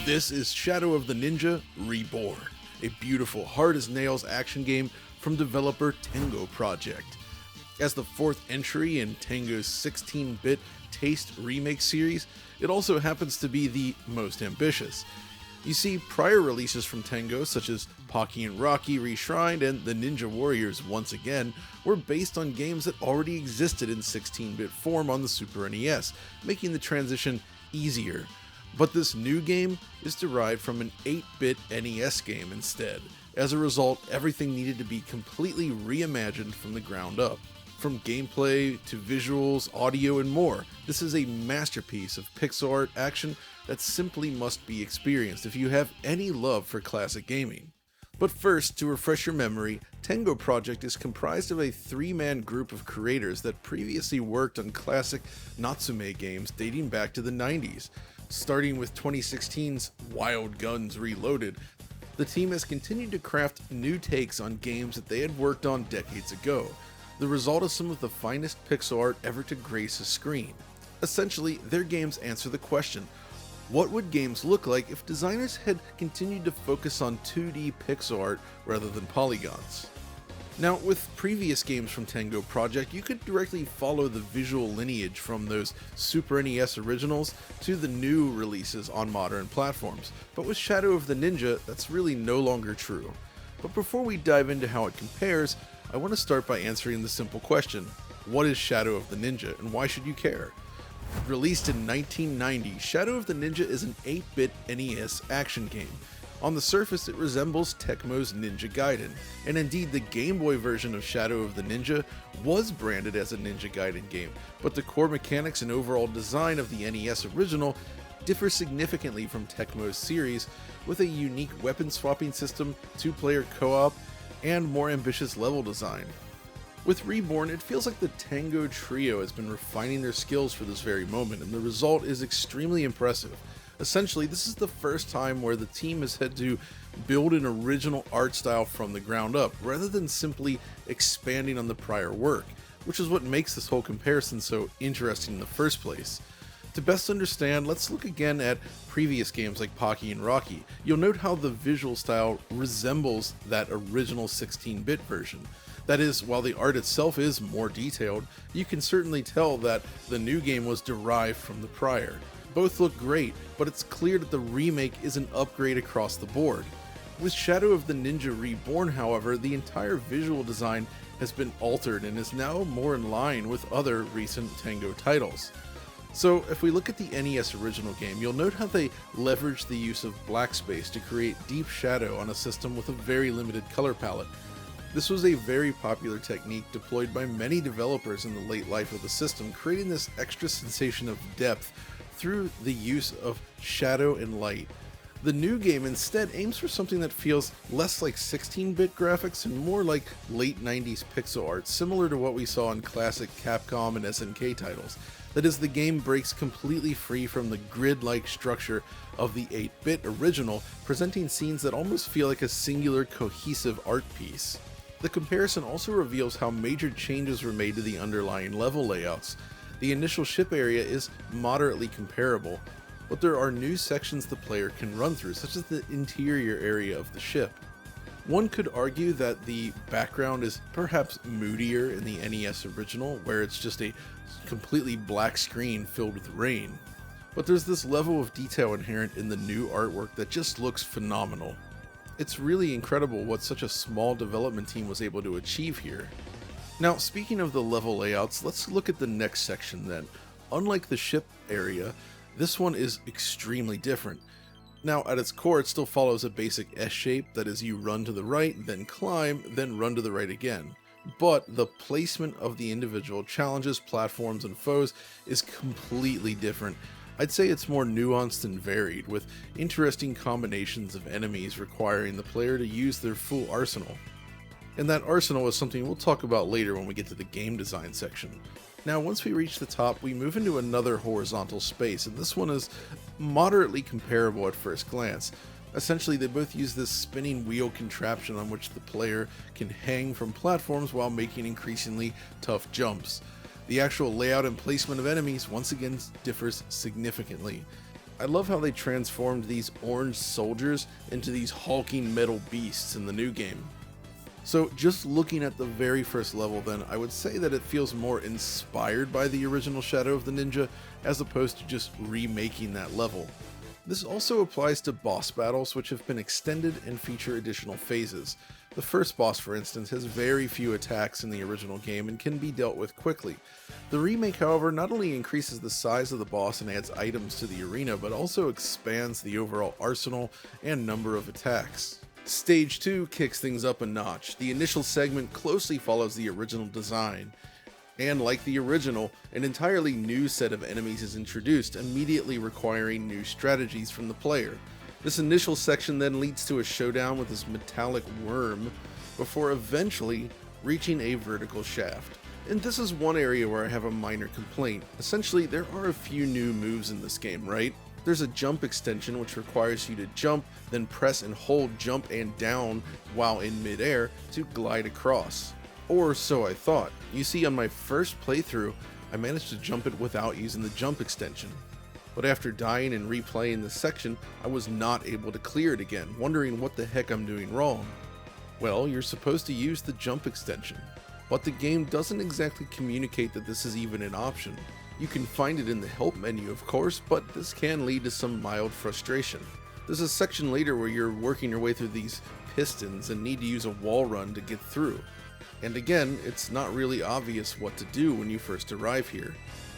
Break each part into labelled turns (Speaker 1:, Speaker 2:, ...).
Speaker 1: This is Shadow of the Ninja Reborn, a beautiful hard-as-nails action game from developer Tengo Project. As the fourth entry in Tengo's 16-bit Taste Remake series, it also happens to be the most ambitious. You see, prior releases from Tengo, such as Pocky and Rocky Reshrined and The Ninja Warriors Once Again, were based on games that already existed in 16-bit form on the Super NES, making the transition easier. But this new game is derived from an 8-bit NES game instead. As a result, everything needed to be completely reimagined from the ground up. From gameplay to visuals, audio, and more, this is a masterpiece of pixel art action that simply must be experienced if you have any love for classic gaming. But first, to refresh your memory, Tengo Project is comprised of a 3-man group of creators that previously worked on classic Natsume games dating back to the 90s. Starting with 2016's Wild Guns Reloaded, the team has continued to craft new takes on games that they had worked on decades ago. The result is some of the finest pixel art ever to grace a screen. Essentially, their games answer the question, what would games look like if designers had continued to focus on 2D pixel art rather than polygons? Now, with previous games from Tengo Project, you could directly follow the visual lineage from those Super NES originals to the new releases on modern platforms, but with Shadow of the Ninja, that's really no longer true. But before we dive into how it compares, I want to start by answering the simple question, what is Shadow of the Ninja and why should you care? Released in 1990, Shadow of the Ninja is an 8-bit NES action game. On the surface, it resembles Tecmo's Ninja Gaiden, and indeed the Game Boy version of Shadow of the Ninja was branded as a Ninja Gaiden game, but the core mechanics and overall design of the NES original differ significantly from Tecmo's series, with a unique weapon swapping system, 2-player co-op, and more ambitious level design. With Reborn, it feels like the Tengo trio has been refining their skills for this very moment, and the result is extremely impressive. Essentially, this is the first time where the team has had to build an original art style from the ground up, rather than simply expanding on the prior work, which is what makes this whole comparison so interesting in the first place. To best understand, let's look again at previous games like Pocky and Rocky. You'll note how the visual style resembles that original 16-bit version. That is, while the art itself is more detailed, you can certainly tell that the new game was derived from the prior. Both look great, but it's clear that the remake is an upgrade across the board. With Shadow of the Ninja Reborn, however, the entire visual design has been altered and is now more in line with other recent Tengo titles. So if we look at the NES original game, you'll note how they leveraged the use of black space to create deep shadow on a system with a very limited color palette. This was a very popular technique deployed by many developers in the late life of the system, creating this extra sensation of depth through the use of shadow and light. The new game instead aims for something that feels less like 16-bit graphics and more like late 90s pixel art, similar to what we saw in classic Capcom and SNK titles. That is, the game breaks completely free from the grid-like structure of the 8-bit original, presenting scenes that almost feel like a singular cohesive art piece. The comparison also reveals how major changes were made to the underlying level layouts. The initial ship area is moderately comparable, but there are new sections the player can run through, such as the interior area of the ship. One could argue that the background is perhaps moodier in the NES original, where it's just a completely black screen filled with rain. But there's this level of detail inherent in the new artwork that just looks phenomenal. It's really incredible what such a small development team was able to achieve here. Now, speaking of the level layouts, let's look at the next section then. Unlike the ship area, this one is extremely different. Now, at its core, it still follows a basic S shape, that is, you run to the right, then climb, then run to the right again. But the placement of the individual challenges, platforms, and foes is completely different. I'd say it's more nuanced and varied, with interesting combinations of enemies requiring the player to use their full arsenal. And that arsenal is something we'll talk about later when we get to the game design section. Now, once we reach the top, we move into another horizontal space, and this one is moderately comparable at first glance. Essentially, they both use this spinning wheel contraption on which the player can hang from platforms while making increasingly tough jumps. The actual layout and placement of enemies once again differs significantly. I love how they transformed these orange soldiers into these hulking metal beasts in the new game. So just looking at the very first level then, I would say that it feels more inspired by the original Shadow of the Ninja as opposed to just remaking that level. This also applies to boss battles, which have been extended and feature additional phases. The first boss, for instance, has very few attacks in the original game and can be dealt with quickly. The remake, however, not only increases the size of the boss and adds items to the arena, but also expands the overall arsenal and number of attacks. Stage 2 kicks things up a notch. The initial segment closely follows the original design. And like the original, an entirely new set of enemies is introduced, immediately requiring new strategies from the player. This initial section then leads to a showdown with this metallic worm, before eventually reaching a vertical shaft. And this is one area where I have a minor complaint. Essentially, there are a few new moves in this game, right? There's a jump extension which requires you to jump, then press and hold jump and down while in midair to glide across. Or so I thought. You see, on my first playthrough, I managed to jump it without using the jump extension. But after dying and replaying this section, I was not able to clear it again, wondering what the heck I'm doing wrong. Well, you're supposed to use the jump extension, but the game doesn't exactly communicate that this is even an option. You can find it in the help menu, of course, but this can lead to some mild frustration. There's a section later where you're working your way through these pistons and need to use a wall run to get through. And again, it's not really obvious what to do when you first arrive here,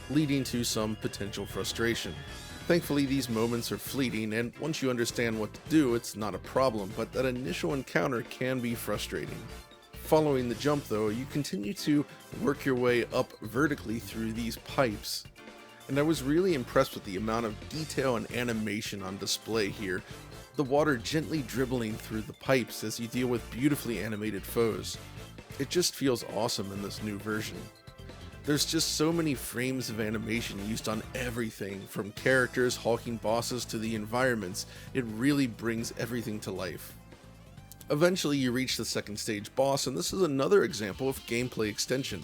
Speaker 1: leading to some potential frustration. Thankfully, these moments are fleeting, and once you understand what to do, it's not a problem, but that initial encounter can be frustrating. Following the jump though, you continue to work your way up vertically through these pipes. And I was really impressed with the amount of detail and animation on display here. The water gently dribbling through the pipes as you deal with beautifully animated foes. It just feels awesome in this new version. There's just so many frames of animation used on everything, from characters, hulking bosses to the environments. It really brings everything to life. Eventually you reach the second stage boss, and this is another example of gameplay extension.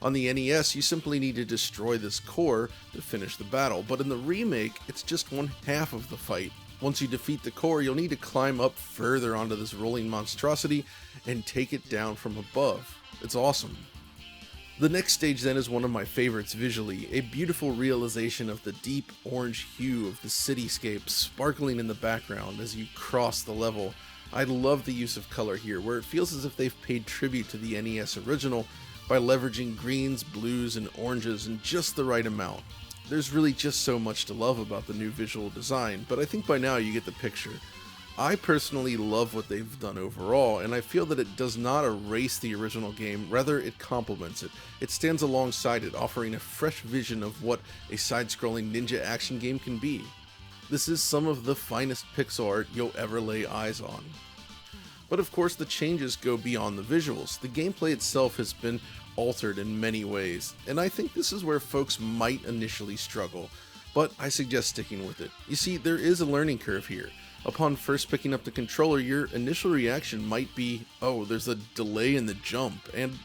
Speaker 1: On the NES, you simply need to destroy this core to finish the battle, but in the remake, it's just one half of the fight. Once you defeat the core, you'll need to climb up further onto this rolling monstrosity and take it down from above. It's awesome. The next stage then is one of my favorites visually, a beautiful realization of the deep orange hue of the cityscape sparkling in the background as you cross the level. I love the use of color here, where it feels as if they've paid tribute to the NES original by leveraging greens, blues, and oranges in just the right amount. There's really just so much to love about the new visual design, but I think by now you get the picture. I personally love what they've done overall, and I feel that it does not erase the original game, rather it complements it. It stands alongside it, offering a fresh vision of what a side-scrolling ninja action game can be. This is some of the finest pixel art you'll ever lay eyes on. But of course the changes go beyond the visuals. The gameplay itself has been altered in many ways, and I think this is where folks might initially struggle, but I suggest sticking with it. You see, there is a learning curve here. Upon first picking up the controller, your initial reaction might be, oh, there's a delay in the jump, and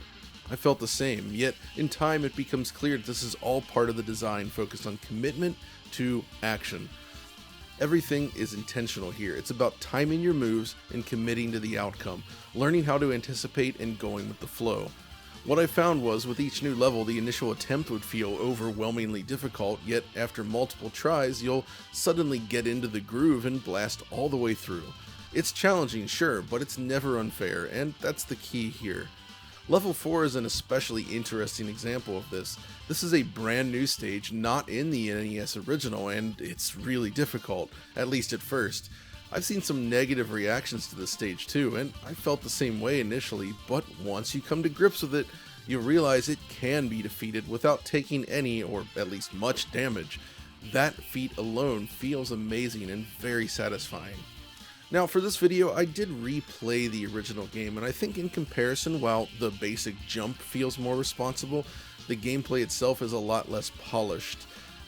Speaker 1: I felt the same, yet in time it becomes clear that this is all part of the design focused on commitment to action. Everything is intentional here. It's about timing your moves and committing to the outcome, learning how to anticipate and going with the flow. What I found was, with each new level, the initial attempt would feel overwhelmingly difficult, yet after multiple tries, you'll suddenly get into the groove and blast all the way through. It's challenging, sure, but it's never unfair, and that's the key here. Level 4 is an especially interesting example of this. This is a brand new stage not in the NES original, and it's really difficult, at least at first. I've seen some negative reactions to this stage too, and I felt the same way initially, but once you come to grips with it, you realize it can be defeated without taking any, or at least much, damage. That feat alone feels amazing and very satisfying. Now for this video, I did replay the original game, and I think in comparison, while the basic jump feels more responsible, the gameplay itself is a lot less polished,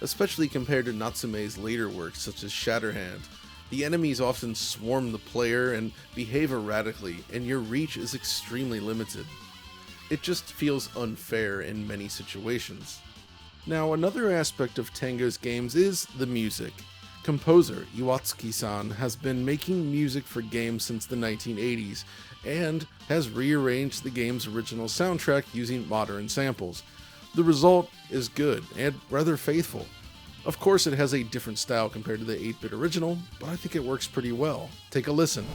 Speaker 1: especially compared to Natsume's later works such as Shatterhand. The enemies often swarm the player and behave erratically, and your reach is extremely limited. It just feels unfair in many situations. Now, another aspect of Tengo's games is the music. Composer Iwatsuki-san has been making music for games since the 1980s and has rearranged the game's original soundtrack using modern samples. The result is good and rather faithful. Of course, it has a different style compared to the 8-bit original, but I think it works pretty well. Take a listen.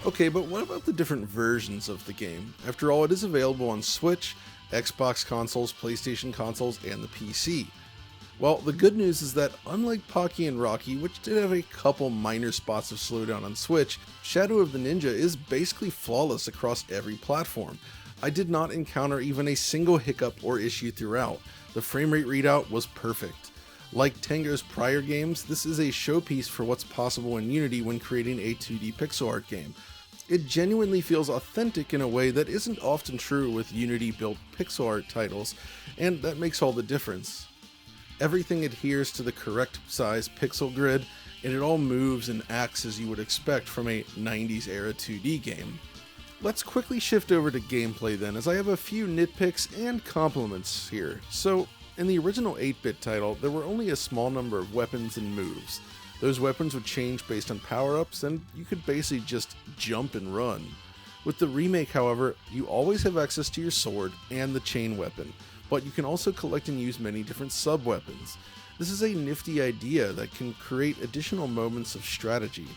Speaker 1: Okay, but what about the different versions of the game? After all, it is available on Switch, Xbox consoles, PlayStation consoles, and the PC. Well, the good news is that unlike Pocky and Rocky, which did have a couple minor spots of slowdown on Switch, Shadow of the Ninja is basically flawless across every platform. I did not encounter even a single hiccup or issue throughout. The frame rate readout was perfect. Like Tengo's prior games, this is a showpiece for what's possible in Unity when creating a 2D pixel art game. It genuinely feels authentic in a way that isn't often true with Unity-built pixel art titles, and that makes all the difference. Everything adheres to the correct size pixel grid, and it all moves and acts as you would expect from a 90s era 2D game. Let's quickly shift over to gameplay then, as I have a few nitpicks and compliments here. So, in the original 8-bit title, there were only a small number of weapons and moves. Those weapons would change based on power-ups, and you could basically just jump and run. With the remake, however, you always have access to your sword and the chain weapon, but you can also collect and use many different sub-weapons. This is a nifty idea that can create additional moments of strategy.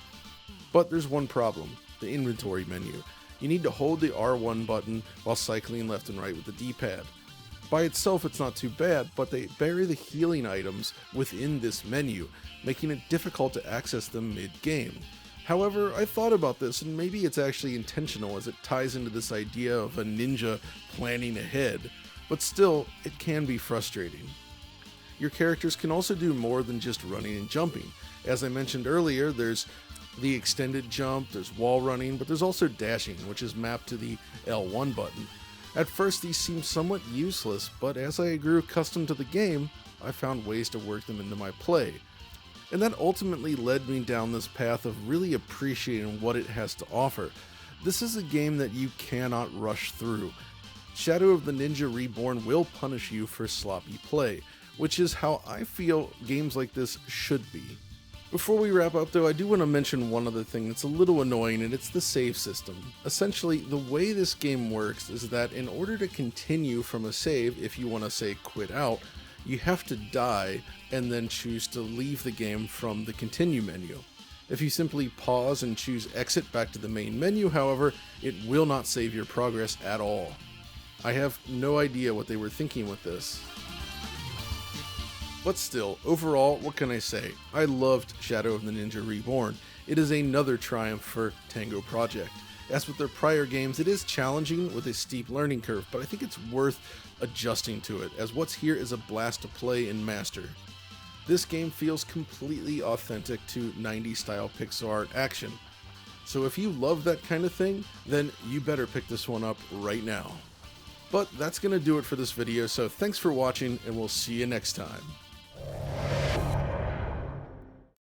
Speaker 1: But there's one problem: the inventory menu. You need to hold the R1 button while cycling left and right with the D-pad. By itself, it's not too bad, but they bury the healing items within this menu, making it difficult to access them mid-game. However, I thought about this, and maybe it's actually intentional as it ties into this idea of a ninja planning ahead, but still, it can be frustrating. Your characters can also do more than just running and jumping. As I mentioned earlier, there's the extended jump, there's wall running, but there's also dashing, which is mapped to the L1 button. At first these seemed somewhat useless, but as I grew accustomed to the game, I found ways to work them into my play. And that ultimately led me down this path of really appreciating what it has to offer. This is a game that you cannot rush through. Shadow of the Ninja Reborn will punish you for sloppy play, which is how I feel games like this should be. Before we wrap up though, I do want to mention one other thing that's a little annoying, and it's the save system. Essentially, the way this game works is that in order to continue from a save, if you want to say quit out, you have to die and then choose to leave the game from the continue menu. If you simply pause and choose exit back to the main menu, however, it will not save your progress at all. I have no idea what they were thinking with this. But still, overall, what can I say? I loved Shadow of the Ninja Reborn. It is another triumph for Tengo Project. As with their prior games, it is challenging with a steep learning curve, but I think it's worth adjusting to it, as what's here is a blast to play and master. This game feels completely authentic to 90s style pixel art action. So if you love that kind of thing, then you better pick this one up right now. But that's going to do it for this video, so thanks for watching, and we'll see you next time.